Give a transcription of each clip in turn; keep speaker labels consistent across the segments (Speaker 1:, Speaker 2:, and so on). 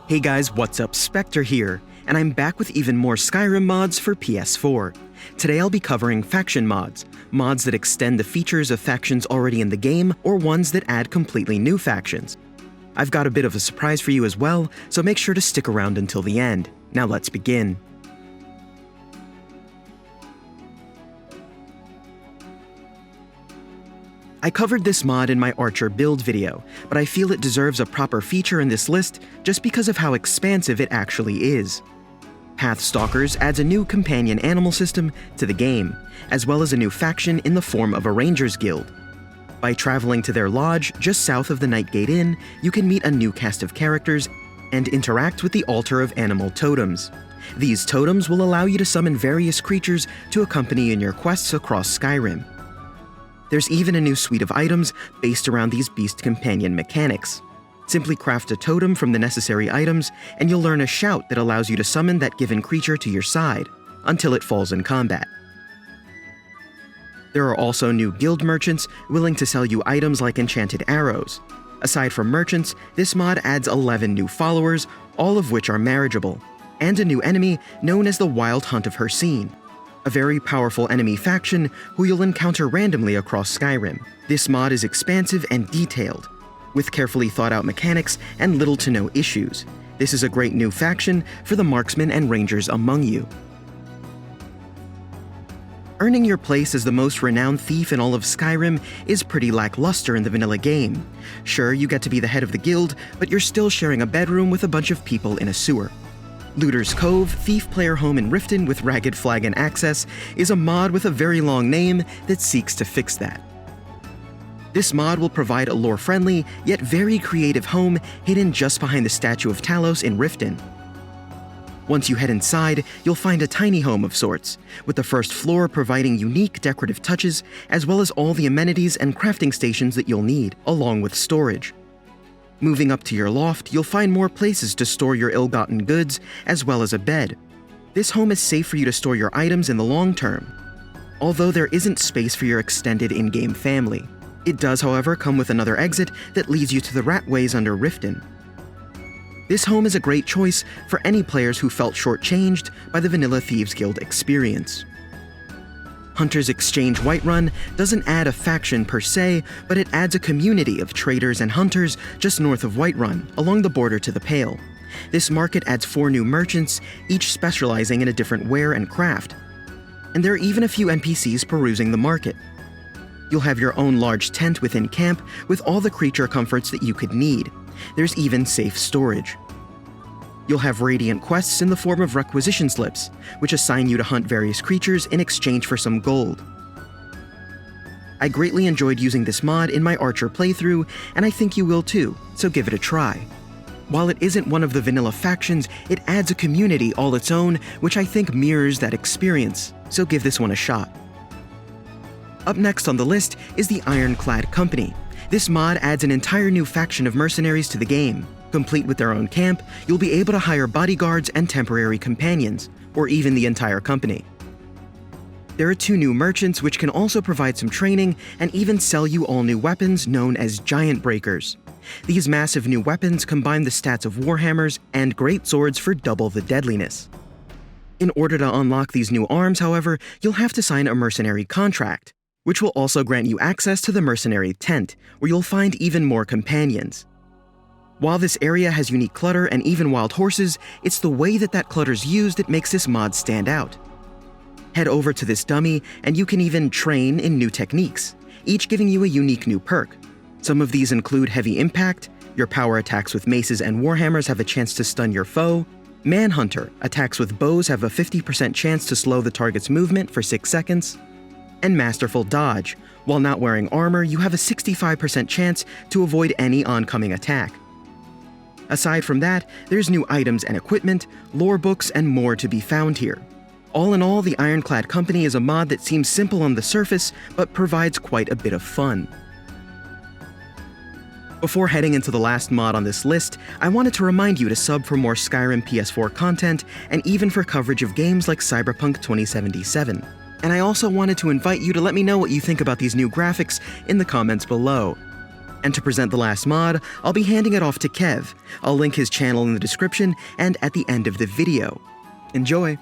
Speaker 1: Hey guys, what's up? Spectre here, and I'm back with even more Skyrim mods for PS4. Today I'll be covering faction mods that extend the features of factions already in the game, or ones that add completely new factions. I've got a bit of a surprise for you as well, so make sure to stick around until the end. Now let's begin. I covered this mod in my Archer build video, but I feel it deserves a proper feature in this list just because of how expansive it actually is. Path Stalkers adds a new companion animal system to the game, as well as a new faction in the form of a Rangers Guild. By traveling to their lodge just south of the Nightgate Inn, you can meet a new cast of characters and interact with the altar of animal totems. These totems will allow you to summon various creatures to accompany you in your quests across Skyrim. There's even a new suite of items based around these beast companion mechanics. Simply craft a totem from the necessary items, and you'll learn a shout that allows you to summon that given creature to your side, until it falls in combat. There are also new guild merchants willing to sell you items like enchanted arrows. Aside from merchants, this mod adds 11 new followers, all of which are marriageable, and a new enemy known as the Wild Hunt of Hircine, a very powerful enemy faction who you'll encounter randomly across Skyrim. This mod is expansive and detailed, with carefully thought out mechanics and little to no issues. This is a great new faction for the marksmen and rangers among you. Earning your place as the most renowned thief in all of Skyrim is pretty lackluster in the vanilla game. Sure, you get to be the head of the guild, but you're still sharing a bedroom with a bunch of people in a sewer. Looter's Cove, thief player home in Riften with ragged flag and access, is a mod with a very long name that seeks to fix that. This mod will provide a lore-friendly, yet very creative home hidden just behind the statue of Talos in Riften. Once you head inside, you'll find a tiny home of sorts, with the first floor providing unique decorative touches, as well as all the amenities and crafting stations that you'll need, along with storage. Moving up to your loft, you'll find more places to store your ill-gotten goods, as well as a bed. This home is safe for you to store your items in the long term, although there isn't space for your extended in-game family. It does, however, come with another exit that leads you to the Ratways under Riften. This home is a great choice for any players who felt shortchanged by the vanilla Thieves Guild experience. Hunters Exchange Whiterun doesn't add a faction per se, but it adds a community of traders and hunters just north of Whiterun, along the border to the Pale. This market adds 4 new merchants, each specializing in a different ware and craft. And there are even a few NPCs perusing the market. You'll have your own large tent within camp with all the creature comforts that you could need. There's even safe storage. You'll have radiant quests in the form of requisition slips, which assign you to hunt various creatures in exchange for some gold. I greatly enjoyed using this mod in my Archer playthrough, and I think you will too, so give it a try. While it isn't one of the vanilla factions, it adds a community all its own, which I think mirrors that experience, so give this one a shot. Up next on the list is the Ironclad Company. This mod adds an entire new faction of mercenaries to the game. Complete with their own camp, you'll be able to hire bodyguards and temporary companions, or even the entire company. There are 2 new merchants which can also provide some training and even sell you all new weapons known as Giant Breakers. These massive new weapons combine the stats of warhammers and great swords for double the deadliness. In order to unlock these new arms, however, you'll have to sign a mercenary contract, which will also grant you access to the mercenary tent, where you'll find even more companions. While this area has unique clutter and even wild horses, it's the way that clutter's used that makes this mod stand out. Head over to this dummy, and you can even train in new techniques, each giving you a unique new perk. Some of these include Heavy Impact, your power attacks with maces and warhammers have a chance to stun your foe. Manhunter, attacks with bows have a 50% chance to slow the target's movement for 6 seconds. And Masterful Dodge, while not wearing armor, you have a 65% chance to avoid any oncoming attack. Aside from that, there's new items and equipment, lore books, and more to be found here. All in all, the Ironclad Company is a mod that seems simple on the surface, but provides quite a bit of fun. Before heading into the last mod on this list, I wanted to remind you to sub for more Skyrim PS4 content, and even for coverage of games like Cyberpunk 2077. And I also wanted to invite you to let me know what you think about these new graphics in the comments below. And to present the last mod, I'll be handing it off to Kev. I'll link his channel in the description and at the end of the video. Enjoy!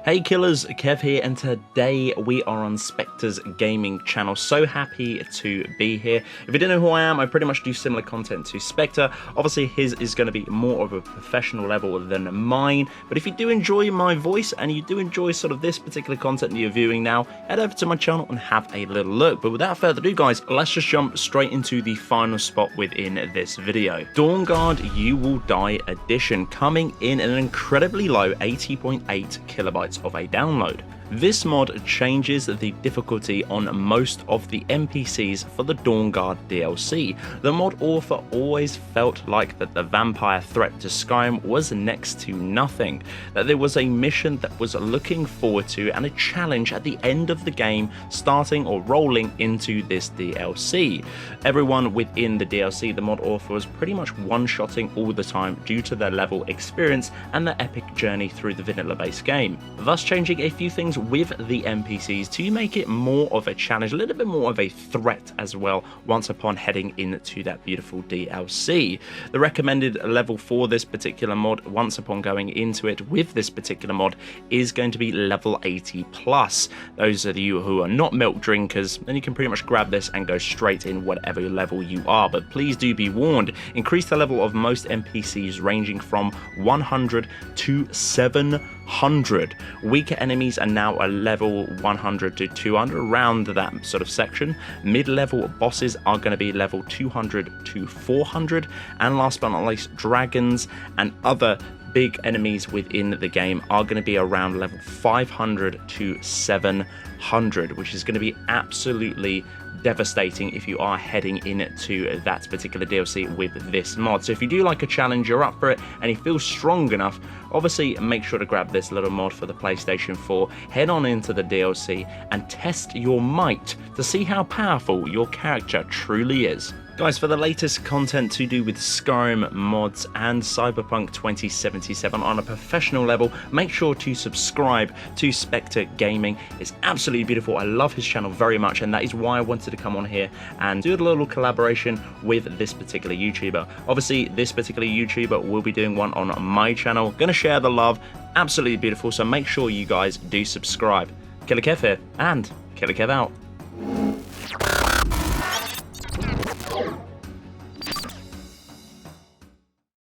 Speaker 2: Hey killers, Kev here, and today we are on Spectre's gaming channel. So happy to be here. If you don't know who I am, I pretty much do similar content to Spectre. Obviously his is going to be more of a professional level than mine, but if you do enjoy my voice and you do enjoy sort of this particular content that you're viewing now, head over to my channel and have a little look. But without further ado guys, let's just jump straight into the final spot within this video. Dawnguard You Will Die edition, coming in at an incredibly low 80.8 kilobytes of a download. This mod changes the difficulty on most of the NPCs for the Dawnguard DLC. The mod author always felt like that the vampire threat to Skyrim was next to nothing, that there was a mission that was looking forward to and a challenge at the end of the game starting or rolling into this DLC. Everyone within the DLC, the mod author was pretty much one-shotting all the time due to their level experience and the epic journey through the vanilla based game, thus changing a few things with the NPCs to make it more of a challenge, a little bit more of a threat as well once upon heading into that beautiful DLC. The recommended level for this particular mod once upon going into it with this particular mod is going to be level 80 plus. Those of you who are not milk drinkers, then you can pretty much grab this and go straight in whatever level you are, but please do be warned, increase the level of most NPCs ranging from 100 to 700. Weaker enemies are now a level 100 to 200, around that sort of section. Mid-level bosses are going to be level 200 to 400, and last but not least, dragons and other big enemies within the game are going to be around level 500 to 700, which is going to be absolutely devastating if you are heading into that particular DLC with this mod. So if you do like a challenge, you're up for it, and you feel strong enough, obviously make sure to grab this little mod for the PlayStation 4, head on into the DLC and test your might to see how powerful your character truly is. Guys, for the latest content to do with Skyrim mods and Cyberpunk 2077 on a professional level, make sure to subscribe to Spectre Gaming. It's absolutely beautiful. I love his channel very much, and that is why I wanted to come on here and do a little collaboration with this particular YouTuber. Obviously, this particular YouTuber will be doing one on my channel. Gonna share the love. Absolutely beautiful, so make sure you guys do subscribe. KillerKev here, and KillerKev out.